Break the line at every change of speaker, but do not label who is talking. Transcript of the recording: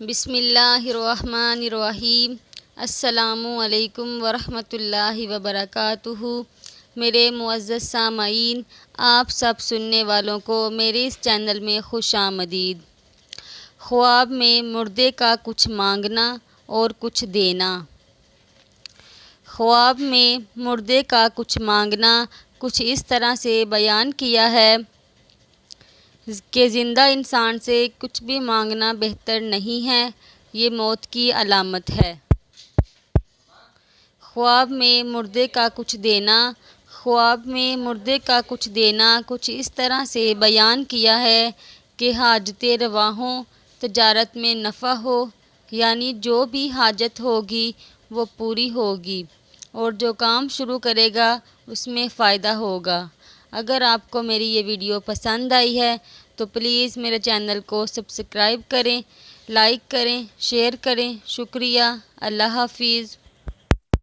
बिस्मिल्लाहिर्रहमानिर्रहीम। अस्सलामु अलैकुम वरहमतुल्लाहि वबरकातुहू। मेरे मुअज़्ज़ज़ सामाईन, आप सब सुनने वालों को मेरे इस चैनल में खुशामदीद। ख्वाब में मुर्दे का कुछ मांगना और कुछ देना। ख्वाब में मुर्दे का कुछ मांगना कुछ इस तरह से बयान किया है कि ज़िंदा इंसान से कुछ भी मांगना बेहतर नहीं है, ये मौत की अलामत है। ख्वाब में मुर्दे का कुछ देना। ख्वाब में मुर्दे का कुछ देना कुछ इस तरह से बयान किया है कि हाजत रवा हो, तजारत में नफ़ा हो, यानी जो भी हाजत होगी वो पूरी होगी और जो काम शुरू करेगा उसमें फ़ायदा होगा। अगर आपको मेरी ये वीडियो पसंद आई है तो प्लीज़ मेरे चैनल को सब्सक्राइब करें, लाइक करें, शेयर करें। शुक्रिया। अल्लाह हाफिज़।